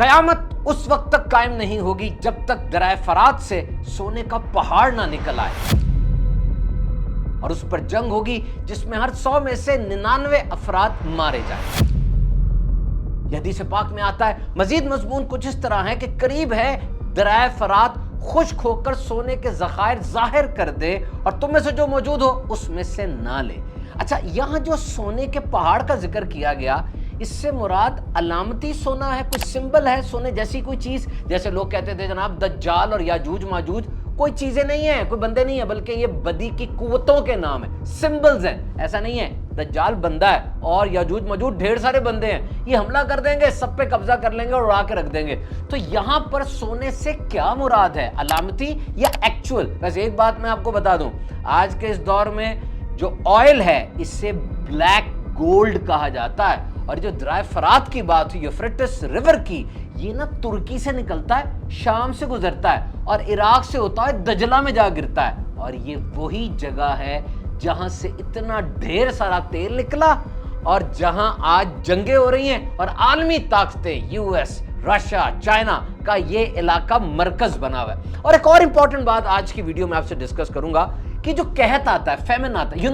कयामत उस वक्त तक कायम नहीं होगी जब तक दरिया फरात से सोने का पहाड़ ना निकल आए और उस पर जंग होगी जिसमें हर 100 में से 99 अफराद मारे जाए। हदीस पाक में आता है, मजीद मजमून कुछ इस तरह है कि करीब है दरिया फरात खुश्क होकर सोने के ज़खायर जाहिर कर दे और तुम में से जो मौजूद हो उसमें से ना ले। अच्छा, यहाँ जो सोने के पहाड़ का जिक्र किया गया, इससे मुराद अलामती सोना है, कुछ सिंबल है सोने जैसी कोई चीज? जैसे लोग कहते थे जनाब दज्जाल और याजूज माजूज कोई चीजें नहीं है, कोई बंदे नहीं है, बल्कि ये बदी की कुव्वतों के नाम है, सिंबल्स हैं। ऐसा नहीं है, दज्जाल बंदा है और याजूज माजूज ढेर सारे बंदे हैं, ये हमला कर देंगे, सब पे कब्जा कर लेंगे और उड़ा के रख देंगे। तो यहां पर सोने से क्या मुराद है, अलामती या एक्चुअल? वैसे एक बात मैं आपको बता दूं, आज के इस दौर में जो ऑयल है इसे ब्लैक गोल्ड कहा जाता है, और जो दरिया फरात की बात हुई यूफ्रेटिस रिवर की, ये ना तुर्की से निकलता है, शाम से गुजरता है और इराक से होता है दजला में जा गिरता है, और ये वही जगह है जहां से इतना ढेर सारा तेल निकला और जहां आज जंगें हो रही हैं और आलमी ताकतें यूएस, रशिया, चाइना का ये इलाका मरकज बना हुआ है। और एक और इंपॉर्टेंट बात आज की वीडियो में आपसे डिस्कस करूंगा कि जो कहत आता है, फेमिन आता है,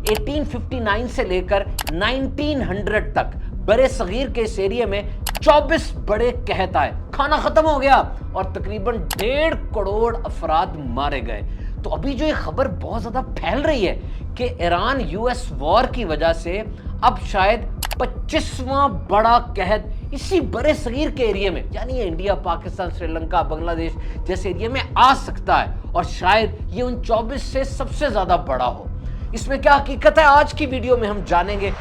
1859 से लेकर 1900 तक बड़े सगीर के इस एरिया में 24 बड़े कहत आए, खाना खत्म हो गया और तकरीबन 1.5 करोड़ अफराद मारे गए। तो अभी जो ये खबर बहुत ज्यादा फैल रही है कि ईरान यूएस वॉर की वजह से अब शायद 25वां बड़ा कहत इसी बड़े सगीर के एरिया में, यानी ये इंडिया, पाकिस्तान, श्रीलंका, बांग्लादेश जैसे एरिया में आ सकता है, और शायद ये उन 24 से सबसे ज्यादा बड़ा हो। इसमें क्या हकीकत है, आज की वीडियो में हम जानेंगे।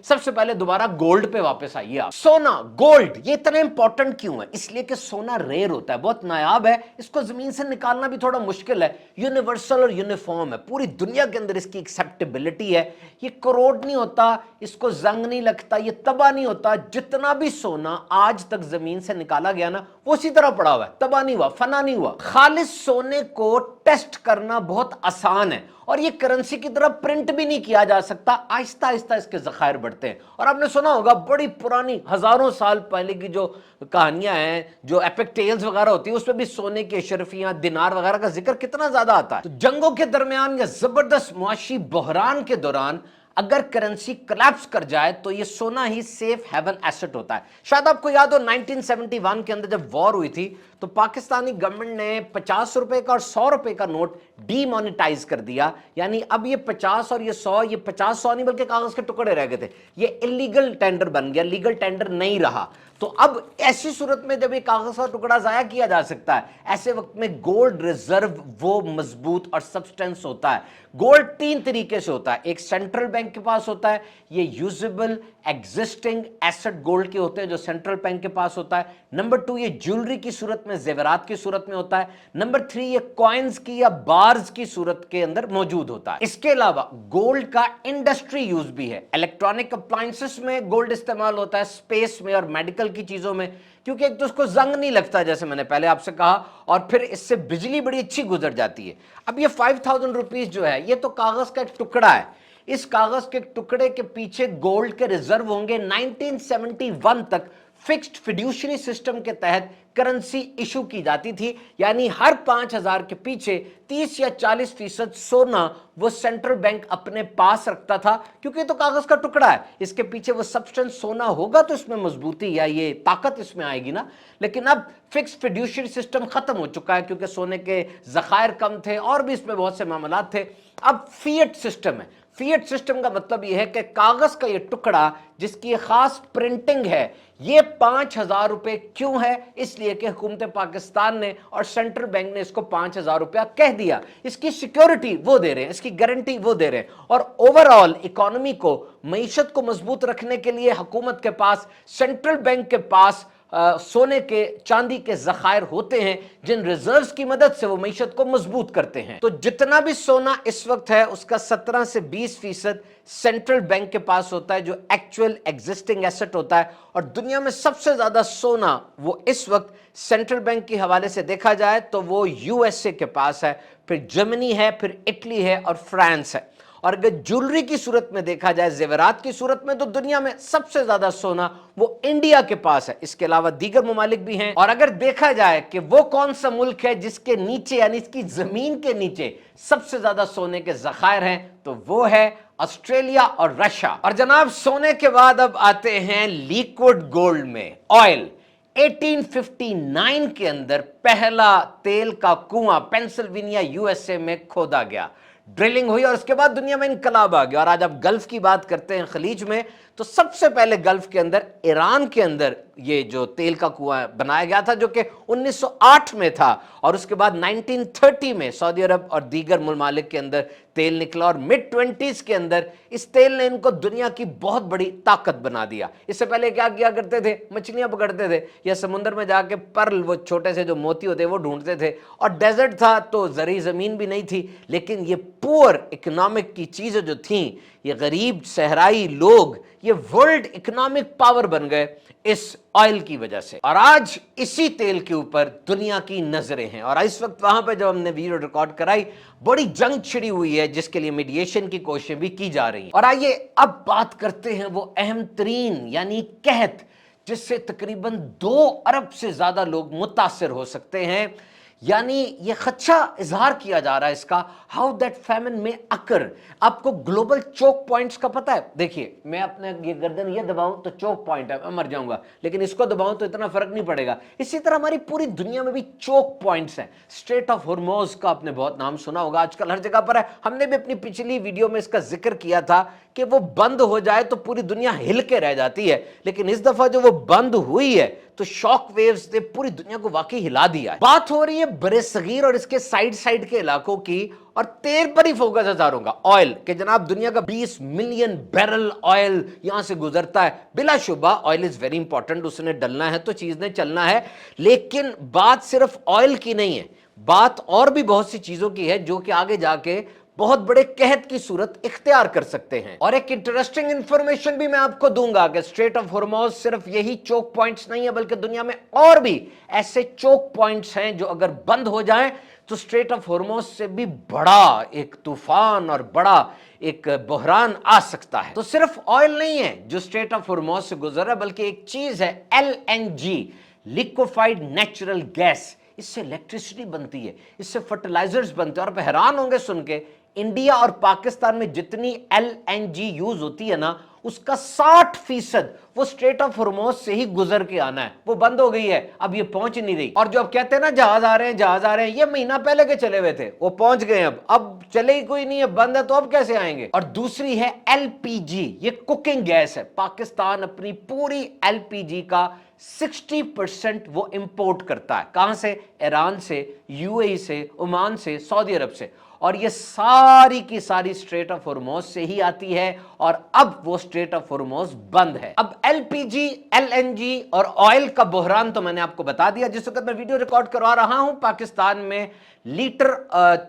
सबसे पहले दोबारा गोल्ड पे वापस आइए आप। सोना, गोल्ड, ये इतना इंपॉर्टेंट क्यों है? इसलिए कि सोना रेयर होता है, बहुत नायाब है, इसको जमीन से निकालना भी थोड़ा मुश्किल है, यूनिवर्सल और यूनिफॉर्म है, पूरी दुनिया के अंदर इसकी एक्सेप्टेबिलिटी है, ये करोड़ नहीं होता, इसको जंग नहीं लगता, ये तबाह नहीं होता। जितना भी सोना आज तक जमीन से निकाला गया ना, वो उसी तरह पड़ा हुआ है, तबाह नहीं हुआ, फना नहीं हुआ। खालिस सोने को टेस्ट करना बहुत आसान है और ये करेंसी की तरह प्रिंट भी नहीं किया जा सकता, आहिस्ता आहिस्ता इसके ज़खायर बढ़ते हैं। और आपने सुना होगा बड़ी पुरानी हजारों साल पहले की जो कहानियां हैं, जो एपिक टेल्स वगैरह होती है, उसमें भी सोने की अशरफियां, दिनार वगैरह का जिक्र कितना ज्यादा आता है। तो जंगों के दरमियान या जबरदस्त मुआशी बहरान के दौरान अगर करेंसी कोलैप्स कर जाए तो ये सोना ही सेफ हेवन एसेट होता है। शायद आपको याद हो 1971 के अंदर जब वॉर हुई थी तो पाकिस्तानी गवर्नमेंट ने 50 रुपए का और 100 रुपए का नोट डीमोनेटाइज कर दिया, यानी अब ये 50 और ये 100, ये 50-100 नहीं बल्कि कागज के टुकड़े रह गए थे, ये इलीगल टेंडर बन गया, लीगल टेंडर नहीं रहा। तो अब ऐसी सूरत में जब ये कागज का टुकड़ा जाया किया जा सकता है, ऐसे वक्त में गोल्ड रिजर्व वो मजबूत और सब्सटेंस होता है। गोल्ड 3 तरीके से होता है, एक सेंट्रल बैंक के पास होता है, ये यूजेबल एग्जिस्टिंग एसेट गोल्ड के होते हैं जो सेंट्रल बैंक के पास होता है। नंबर 2, ये ज्वेलरी की सूरत में, जेवरात की सूरत में होता है। नंबर 3, ये कॉइन्स की या बार्स की सूरत के अंदर मौजूद होता है। इसके अलावा गोल्ड का इंडस्ट्री यूज भी है, इलेक्ट्रॉनिक अप्लायंसेस में गोल्ड इस्तेमाल होता है, स्पेस में और मेडिकल की चीजों में, क्योंकि एक तो उसको जंग नहीं लगता जैसे मैंने पहले आपसे कहा, और फिर इससे बिजली बड़ी अच्छी गुजर जाती है। अब ये 5000 रुपीज जो है, ये तो कागज का एक टुकड़ा है, इस कागज के टुकड़े के पीछे गोल्ड के रिजर्व होंगे। 1971 तक फिक्स्ड फिड्यूशरी सिस्टम के तहत करेंसी इशू की जाती थी, यानी हर 5000 के पीछे 30 या 40% सोना वो सेंट्रल बैंक अपने पास रखता था, क्योंकि तो कागज का टुकड़ा है, इसके पीछे वो सब्सटेंस सोना होगा तो इसमें मजबूती या ये ताकत इसमें आएगी ना। लेकिन अब फिक्स फिड्यूशरी सिस्टम खत्म हो चुका है, क्योंकि सोने के ज़खायर कम थे और भी इसमें बहुत से मामलात थे। अब फिएट सिस्टम है। फिएट सिस्टम का मतलब यह है कि कागज का ये टुकड़ा जिसकी खास प्रिंटिंग है, ये 5000 रुपए क्यों है? इसलिए कि हुकूमत पाकिस्तान ने और सेंट्रल बैंक ने इसको 5000 रुपया कह दिया, इसकी सिक्योरिटी वो दे रहे हैं, इसकी गारंटी वो दे रहे हैं, और ओवरऑल इकोनॉमी को, मईशत को मजबूत रखने के लिए हुकूमत के पास, सेंट्रल बैंक के पास सोने के, चांदी के ज़खायर होते हैं, जिन रिजर्व्स की मदद से वो मईशत को मजबूत करते हैं। तो जितना भी सोना इस वक्त है उसका 17 से 20% सेंट्रल बैंक के पास होता है, जो एक्चुअल एग्जिस्टिंग एसेट होता है। और दुनिया में सबसे ज्यादा सोना वो इस वक्त सेंट्रल बैंक के हवाले से देखा जाए तो वो यूएसए के पास है, फिर जर्मनी है, फिर इटली है और फ्रांस है। और अगर ज्वेलरी की सूरत में देखा जाए, जेवरात की सूरत में, तो दुनिया में सबसे ज्यादा सोना वो इंडिया के पास है। इसके अलावा दीगर ममालिक भी हैं। और अगर देखा जाए कि वो कौन सा मुल्क है जिसके नीचे यानी इसकी जमीन के नीचे सबसे ज्यादा सोने के जखायर हैं, तो वो है ऑस्ट्रेलिया और रशिया। और जनाब, सोने के बाद अब आते हैं लिक्विड गोल्ड में, ऑयल। 1859 के अंदर पहला तेल का कुआं पेंसिल्वेनिया यूएसए में खोदा गया, ड्रिलिंग हुई और उसके बाद दुनिया में इनकलाब आ गया। और आज आप गल्फ की बात करते हैं, खलीज में, तो सबसे पहले गल्फ के अंदर, ईरान के अंदर ये जो तेल का कुआं बनाया गया था, जो कि 1908 में था। और उसके बाद 1930 में सऊदी अरब और दीगर ममालिक के अंदर तेल निकला और मिड 20s के अंदर इस तेल ने इनको दुनिया की बहुत बड़ी ताकत बना दिया। इससे पहले क्या किया करते थे, मछलियां पकड़ते थे या समुद्र में जाके पर्ल, वो छोटे से जो मोती होते वो ढूंढते थे, और डेजर्ट था तो जरी जमीन भी नहीं थी। लेकिन ये पुअर इकोनॉमिक की चीजें जो थी, ये गरीब सहराई लोग, ये वर्ल्ड इकोनॉमिक पावर बन गए इस ऑयल की वजह से। और आज इसी तेल के ऊपर दुनिया की नजरें हैं। और इस वक्त वहां पे जब हमने वीडियो रिकॉर्ड कराई, बड़ी जंग छिड़ी हुई है जिसके लिए मीडिएशन की कोशिशें भी की जा रही हैं। और आइए अब बात करते हैं वो अहम तरीन यानी कहत, जिससे तकरीबन 2 अरब से ज्यादा लोग मुतासिर हो सकते हैं। यानी ये खदशा इजहार किया जा रहा है इसका, हाउ दैट फैमिन में अकर। आपको ग्लोबल चोक पॉइंट्स का पता है? देखिए, मैं अपने ये गर्दन ये दबाऊं तो चोक पॉइंट है, मैं मर जाऊंगा, लेकिन इसको दबाऊं तो इतना फर्क नहीं पड़ेगा। इसी तरह हमारी पूरी दुनिया में भी चोक पॉइंट्स हैं। स्ट्रेट ऑफ हॉर्मोज का आपने बहुत नाम सुना होगा, आजकल हर जगह पर है। हमने भी अपनी पिछली वीडियो में इसका जिक्र किया था कि वो बंद हो जाए तो पूरी दुनिया हिल के रह जाती है, लेकिन इस दफा जो वो बंद हुई है तो शॉक वेव्स ने पूरी दुनिया को वाकई हिला दिया है। बात हो रही है बरे-सगीर और इसके साइड साइड के इलाकों की, और तेल पर ही फोकस हजारों का, ऑयल के। जनाब, दुनिया का 20 मिलियन बैरल ऑयल यहां से गुजरता है। बिलाशुबा ऑयल इज वेरी इंपॉर्टेंट, उसने डलना है तो चीज ने चलना है। लेकिन बात सिर्फ ऑयल की नहीं है, बात और भी बहुत सी चीजों की है जो कि आगे जाके बहुत बड़े कहत की सूरत इख्तियार कर सकते हैं। और एक इंटरेस्टिंग इंफॉर्मेशन भी मैं आपको दूंगा कि स्ट्रेट ऑफ हॉर्मोज सिर्फ यही चोक पॉइंट्स नहीं है, बल्कि दुनिया में और भी ऐसे चोक पॉइंट्स हैं जो अगर बंद हो जाएं तो स्ट्रेट ऑफ हॉर्मोज से भी बड़ा एक तूफान और बड़ा एक बहरान आ सकता है। तो सिर्फ ऑयल नहीं है जो स्ट्रेट ऑफ हॉर्मोज से गुजर रहा है, बल्कि एक चीज है LNG, लिक्विफाइड नेचुरल गैस। इससे इलेक्ट्रिसिटी बनती है, इससे फर्टिलाइजर्स बनते हैं। और आप हैरान होंगे सुन के, इंडिया और पाकिस्तान में जितनी LNG यूज होती है ना, उसका 60% वो स्ट्रेट ऑफ हॉर्मोज से ही गुजर के आना है। वो बंद हो गई है, अब ये पहुंच नहीं रही। और जो अब कहते हैं ना जहाज आ रहे हैं, जहाज आ रहे हैं, ये महीना पहले के चले हुए थे, वो पहुंच गए। अब चले ही कोई नहीं है, बंद है, तो अब कैसे आएंगे? और दूसरी है LPG, ये कुकिंग गैस है। पाकिस्तान अपनी पूरी LPG का 60% वो इंपोर्ट करता है। कहां से? ईरान से, UAE से, ओमान से, सऊदी अरब से। और ये सारी की सारी स्ट्रेट ऑफ हॉर्मोज से ही आती है, और अब वो स्ट्रेट ऑफ हॉर्मोज बंद है। अब LPG, LNG और ऑयल का बहरान तो मैंने आपको बता दिया। जिस वक्त मैं वीडियो रिकॉर्ड करवा रहा हूं, पाकिस्तान में लीटर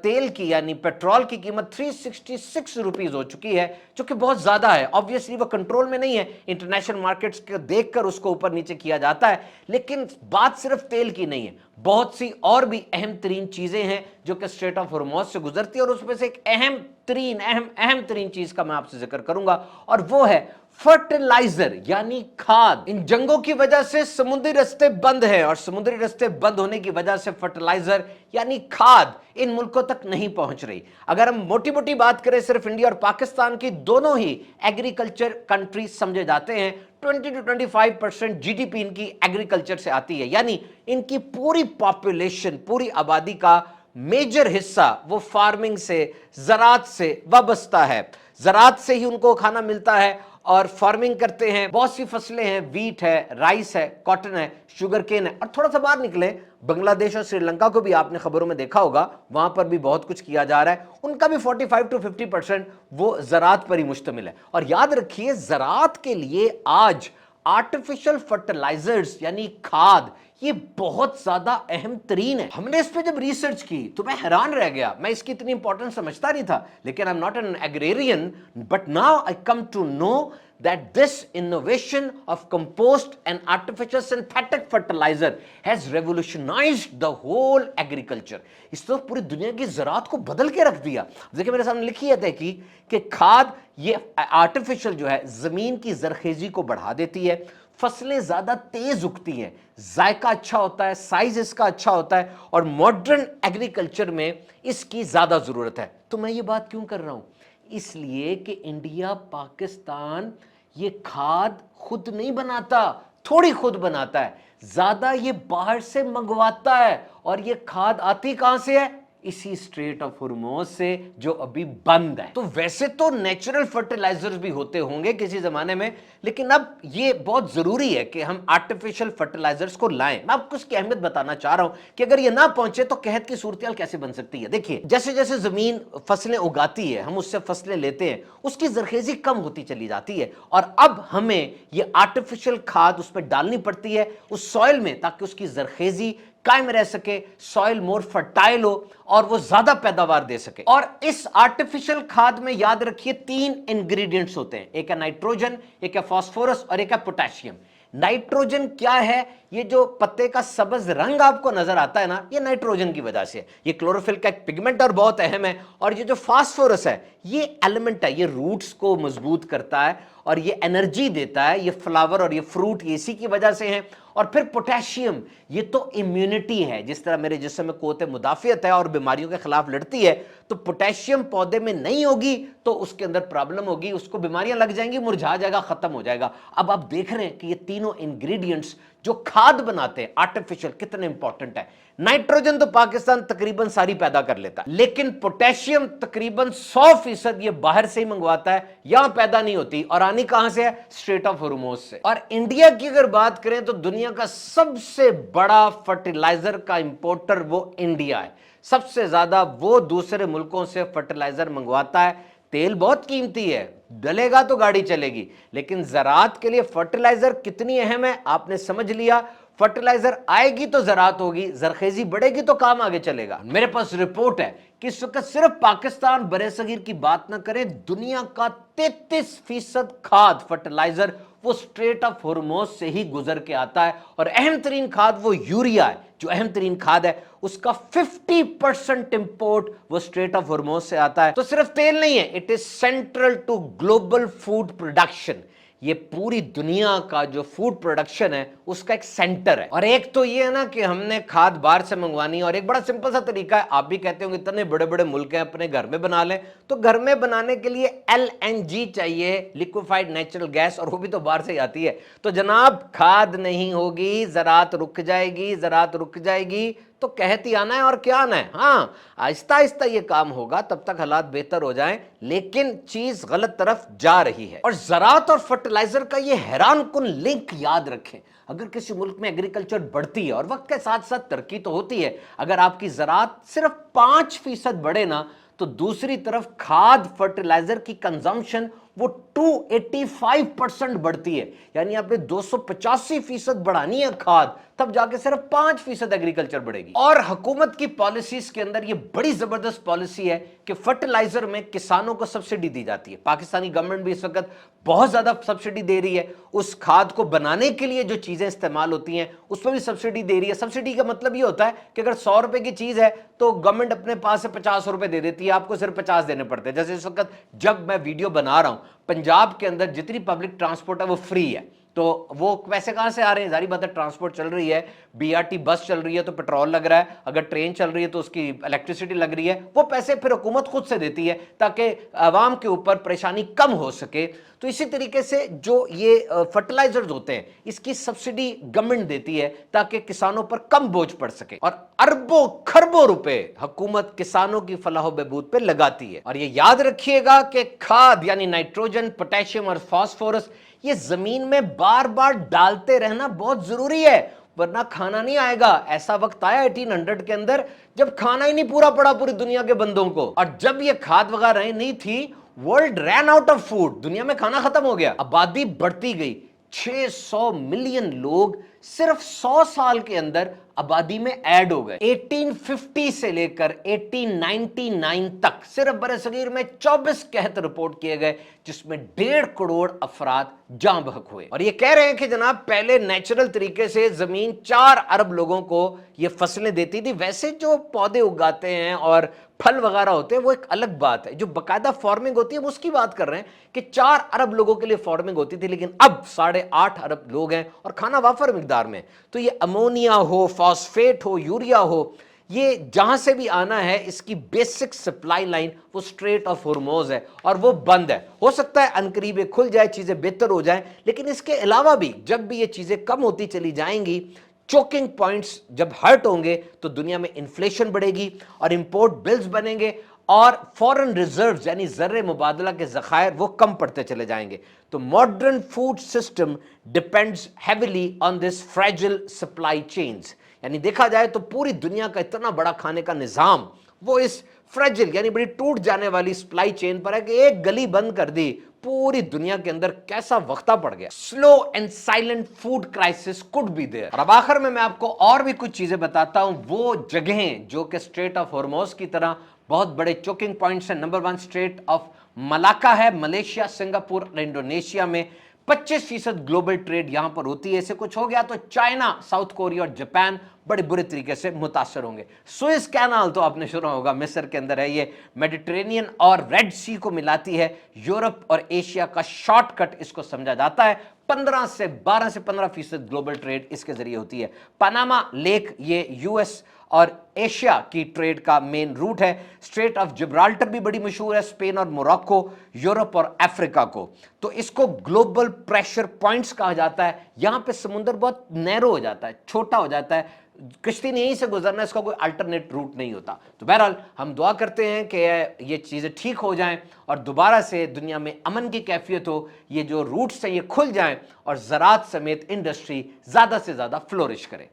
तेल की यानी पेट्रोल की कीमत 366 रुपीज हो चुकी है, जो कि बहुत ज्यादा है। ऑब्वियसली वो कंट्रोल में नहीं है, इंटरनेशनल मार्केट्स को देखकर उसको ऊपर नीचे किया जाता है। लेकिन बात सिर्फ तेल की नहीं है, बहुत सी और भी अहम तरीन चीजें हैं जो कि स्ट्रेट ऑफ हॉर्मोज से गुजरती है। और उसमें से एक अहम तरीन चीज का मैं आपसे जिक्र करूंगा, और वो है फर्टिलाइजर यानी खाद। इन जंगों की वजह से समुद्री रास्ते बंद हैं, और समुद्री रास्ते बंद होने की वजह से फर्टिलाइजर यानी खाद इन मुल्कों तक नहीं पहुंच रही। अगर हम मोटी मोटी बात करें सिर्फ इंडिया और पाकिस्तान की, दोनों ही एग्रीकल्चर कंट्री समझे जाते हैं। 20 to 25% GDP इनकी एग्रीकल्चर से आती है, यानी इनकी पूरी पॉपुलेशन, पूरी आबादी का मेजर हिस्सा वो फार्मिंग से, ज़राअत से वाबस्ता है। ज़राअत से ही उनको खाना मिलता है और फार्मिंग करते हैं। बहुत सी फसलें हैं, वीट है, राइस है, कॉटन है, शुगर केन है। और थोड़ा सा बाहर निकले, बांग्लादेश और श्रीलंका को भी आपने खबरों में देखा होगा, वहां पर भी बहुत कुछ किया जा रहा है। उनका भी 45 to 50% वो ज़राअत पर ही मुश्तमिल है। और याद रखिए, ज़राअत के लिए आज आर्टिफिशियल फर्टिलाइजर्स यानी खाद یہ بہت زیادہ اہم ترین ہے. ہم نے اس پہ جب ریسرچ کی تو میں حیران رہ گیا. میں اس کی اتنی امپورٹنس سمجھتا نہیں تھا, لیکن I am not an agrarian, but now I come to know that this innovation of compost and artificial synthetic fertilizer has revolutionized the whole agriculture. اس تو پوری دنیا کی زراعت کو بدل کے رکھ دیا. دیکھیں میرے سامنے لکھی ہے تحقیق کہ کھاد یہ آرٹیفیشل جو ہے زمین کی زرخیزی کو بڑھا دیتی ہے, فصلیں زیادہ تیز اگتی ہیں, ذائقہ اچھا ہوتا ہے, سائز اس کا اچھا ہوتا ہے, اور ماڈرن ایگریکلچر میں اس کی زیادہ ضرورت ہے. تو میں یہ بات کیوں کر رہا ہوں؟ اس لیے کہ انڈیا, پاکستان یہ کھاد خود نہیں بناتا, تھوڑی خود بناتا ہے, زیادہ یہ باہر سے منگواتا ہے. اور یہ کھاد آتی کہاں سے ہے؟ اسی اسٹریٹ آف ہرموز سے جو ابھی بند ہے. تو ویسے تو نیچرل فرٹیلائزرز بھی ہوتے ہوں گے کسی زمانے میں, لیکن اب یہ بہت ضروری ہے کہ ہم آرٹیفیشل فرٹیلائزرز کو لائیں. میں آپ کو اس کی اہمیت بتانا چاہ رہا ہوں کہ اگر یہ نہ پہنچے تو قحط کی صورتحال کیسے بن سکتی ہے. دیکھیے جیسے جیسے زمین فصلیں اگاتی ہے, ہم اس سے فصلیں لیتے ہیں, اس کی زرخیزی کم ہوتی چلی جاتی ہے, اور اب ہمیں یہ آرٹیفیشل کھاد اس پہ ڈالنی پڑتی ہے اس سوئل میں, تاکہ اس کی زرخیزی قائم رہ سکے, سوئل مور فرٹائل ہو اور وہ زیادہ پیداوار دے سکے. اور اس آرٹیفیشل کھاد میں یاد رکھیے 3 انگریڈینٹس ہوتے ہیں, ایک ہے نائٹروجن, ایک ہے فاسفورس اور ایک ہے پوٹاشیم. نائٹروجن کیا ہے؟ یہ جو پتے کا سبز رنگ آپ کو نظر آتا ہے نا, یہ نائٹروجن کی وجہ سے, یہ کلوروفل کا ایک پگمنٹ اور بہت اہم ہے. اور یہ جو فاسفورس ہے یہ ایلیمنٹ ہے, یہ روٹس کو مضبوط کرتا ہے اور یہ انرجی دیتا ہے, یہ فلاور اور یہ فروٹ یہ اسی کی وجہ سے ہیں. اور پھر پوٹاشیم, یہ تو امیونٹی ہے, جس طرح میرے جسم میں قوت مدافعت ہے اور بیماریوں کے خلاف لڑتی ہے, تو پوٹاشیم پودے میں نہیں ہوگی تو اس کے اندر پرابلم ہوگی, اس کو بیماریاں لگ جائیں گی, مرجھا جائے گا, ختم ہو جائے گا. اب آپ دیکھ رہے ہیں کہ یہ تینوں انگریڈینٹس جو کھاد بناتے ہیں آرٹیفیشل کتنے امپورٹنٹ ہے. نائٹروجن تو پاکستان تقریباً ساری پیدا کر لیتا ہے, لیکن پوٹاشیم تقریباً 100% یہ باہر سے ہی منگواتا ہے, یہاں پیدا نہیں ہوتی, اور آنی کہاں سے ہے؟ اسٹریٹ آف ہرموز سے. اور انڈیا کی اگر بات کریں تو دنیا کا سب سے بڑا فرٹیلائزر کا امپورٹر وہ انڈیا ہے. سب سے زیادہ وہ دوسرے ملکوں سے فرٹیلائزر منگواتا ہے. تیل بہت قیمتی ہے, ڈلے گا تو گاڑی چلے گی, لیکن زراعت کے لیے فرٹیلائزر کتنی اہم ہے آپ نے سمجھ لیا. فرٹیلائزر آئے گی تو زراعت ہوگی, زرخیزی بڑھے گی تو کام آگے چلے گا. میرے پاس رپورٹ ہے کہ اس وقت صرف پاکستان برِ صغیر کی بات نہ کریں, دنیا کا 33% کھاد فرٹیلائزر وہ اسٹریٹ آف ہرموز سے ہی گزر کے آتا ہے. اور اہم ترین کھاد وہ یوریا ہے, جو اہم ترین کھاد ہے اس کا 50% امپورٹ وہ اسٹریٹ آف ہرموز سے آتا ہے. تو صرف تیل نہیں ہے, it is central to global food production. یہ پوری دنیا کا جو فوڈ پروڈکشن ہے اس کا ایک سینٹر ہے. اور ایک تو یہ ہے نا کہ ہم نے کھاد باہر سے منگوانی, اور ایک بڑا سمپل سا طریقہ ہے, آپ بھی کہتے ہوں اتنے بڑے بڑے ملک ہیں اپنے گھر میں بنا لیں, تو گھر میں بنانے کے لیے LNG چاہیے, لیکویفائڈ نیچرل گیس, اور وہ بھی تو باہر سے ہی آتی ہے. تو جناب کھاد نہیں ہوگی, زراعت رک جائے گی, زراعت رک جائے گی تو قحط ہی آنا ہے. اور کیا آنا ہے؟ ہاں آہستہ آہستہ یہ کام ہوگا, تب تک حالات بہتر ہو جائیں, لیکن چیز غلط طرف جا رہی ہے. اور زراعت اور فرٹیلائزر کا یہ حیران کن لنک یاد رکھیں. اگر کسی ملک میں ایگریکلچر بڑھتی ہے اور وقت کے ساتھ ساتھ ترقی تو ہوتی ہے, اگر آپ کی زراعت صرف 5% بڑھے نا, تو دوسری طرف کھاد فرٹیلائزر کی کنزمپشن وہ 285% بڑھتی ہے. یعنی آپ نے 285% بڑھانی ہے کھاد, تب جا کے صرف 5% ایگریکلچر بڑھے گی. اور حکومت کی پالیسیز کے اندر یہ بڑی زبردست پالیسی ہے کہ فرٹیلائزر میں کسانوں کو سبسڈی دی جاتی ہے. پاکستانی گورنمنٹ بھی اس وقت بہت زیادہ سبسڈی دے رہی ہے. اس کھاد کو بنانے کے لیے جو چیزیں استعمال ہوتی ہیں اس پہ بھی سبسڈی دے رہی ہے. سبسڈی کا مطلب یہ ہوتا ہے کہ اگر 100 روپے کی چیز ہے تو گورنمنٹ اپنے پاس سے 50 روپے دے دیتی ہے, آپ کو صرف 50 دینے پڑتے ہیں. جیسے اس وقت جب میں ویڈیو بنا رہا ہوں, پنجاب کے اندر جتنی پبلک ٹرانسپورٹ ہے وہ فری ہے, تو وہ پیسے کہاں سے آ رہے ہیں؟ ظاہری بات ہے ٹرانسپورٹ چل رہی ہے, BRT بس چل رہی ہے تو پیٹرول لگ رہا ہے, اگر ٹرین چل رہی ہے تو اس کی الیکٹریسٹی لگ رہی ہے, وہ پیسے پھر حکومت خود سے دیتی ہے تاکہ عوام کے اوپر پریشانی کم ہو سکے. تو اسی طریقے سے جو یہ فرٹیلائزرز ہوتے ہیں اس کی سبسڈی گورنمنٹ دیتی ہے تاکہ کسانوں پر کم بوجھ پڑ سکے, اور اربوں کھربوں روپے حکومت کسانوں کی فلاح و بہبود پہ لگاتی ہے. اور یہ یاد رکھیے گا کہ کھاد یعنی نائٹروجن, پوٹاشیم اور فاسفورس یہ زمین میں بار بار ڈالتے رہنا بہت ضروری ہے, ورنہ کھانا نہیں آئے گا. ایسا وقت آیا 1800 کے اندر جب کھانا ہی نہیں پورا پڑا پوری دنیا کے بندوں کو, اور جب یہ کھاد وغیرہ نہیں تھی, world run out of food, دنیا میں کھانا ختم ہو گیا, آبادی بڑھتی گئی, 600 मिलियन लोग सिर्फ 100 साल के अंदर आबादी में ऐड हो गए। 1850 से लेकर 1899 तक सिर्फ बरसगीर में 24 कहत रिपोर्ट किए गए, जिसमें 1.5 करोड़ अफराद जाँ बहक हुए। और ये कह रहे हैं कि जनाब पहले नेचुरल तरीके से जमीन 4 अरब लोगों को ये फसलें देती थी। वैसे जो पौधे उगाते हैं और फल वगैरह होते हैं वो एक अलग बात है, जो बकायदा फार्मिंग होती है उसकी बात कर रहे हैं कि 4 अरब लोगों के लिए फार्मिंग होती थी, लेकिन अब 8.5 अरब लोग हैं और खाना वाफर मिकदार में। तो ये अमोनिया हो, फॉस्फेट हो, यूरिया हो, ये जहां से भी आना है इसकी बेसिक सप्लाई लाइन वो स्ट्रेट ऑफ हॉर्मोज है और वो बंद है। हो सकता है अनकरीब खुल जाए, चीजें बेहतर हो जाए, लेकिन इसके अलावा भी जब भी ये चीजें कम होती चली जाएंगी, चोकिंग पॉइंट्स जब हर्ट होंगे, तो दुनिया में इन्फ्लेशन बढ़ेगी और इंपोर्ट बिल्स बनेंगे और फॉरेन रिजर्व्स यानी ज़र्रे मुबादला के ज़खायर वो कम पड़ते चले जाएंगे। तो modern food system depends heavily on this fragile supply chains, यानी देखा जाए तो पूरी दुनिया का इतना बड़ा खाने का निज़ाम वो इस फ्रेजिल यानी बड़ी टूट जाने वाली सप्लाई चेन पर है कि एक गली बंद कर दी, पूरी दुनिया के अंदर कैसा वक्ता पड़ गया। Slow and silent food crisis could be there. और अब आखिर में मैं आपको और भी कुछ चीजें बताता हूं, वो जगहें जो कि स्ट्रेट ऑफ हॉर्मोज की तरह बहुत बड़े चोकिंग पॉइंट्स हैं। नंबर 1 स्ट्रेट ऑफ मलाका है, मलेशिया, सिंगापुर और इंडोनेशिया में 25% ग्लोबल ट्रेड यहां पर होती है। ऐसे कुछ हो गया तो चाइना, साउथ कोरिया और जापान बड़े बुरे तरीके से मुतासर होंगे। सुएज कैनाल तो आपने सुना होगा, मिस्र के अंदर है, ये मेडिटेरेनियन और रेड सी को मिलाती है। यूरोप और एशिया का शॉर्टकट इसको समझा जाता है। 12 से 15% ग्लोबल ट्रेड इसके जरिए होती है। पनामा लेक ये यूएस और एशिया की ट्रेड का मेन रूट है। स्ट्रेट ऑफ जिब्राल्टर भी बड़ी मशहूर है, स्पेन और मोरक्को, यूरोप और अफ्रीका को। तो इसको ग्लोबल प्रेशर पॉइंट्स कहा जाता है। यहां पे समुद्र बहुत नैरो हो जाता है, छोटा हो जाता है, कश्ती ने यहीं से गुजरना, इसका कोई अल्टरनेट रूट नहीं होता। तो बहरहाल हम दुआ करते हैं कि ये चीज़ें ठीक हो जाएं और दोबारा से दुनिया में अमन की कैफियत हो, ये जो रूट्स हैं ये खुल जाएं और ज़राअत समेत इंडस्ट्री ज़्यादा से ज़्यादा फ्लोरिश करे।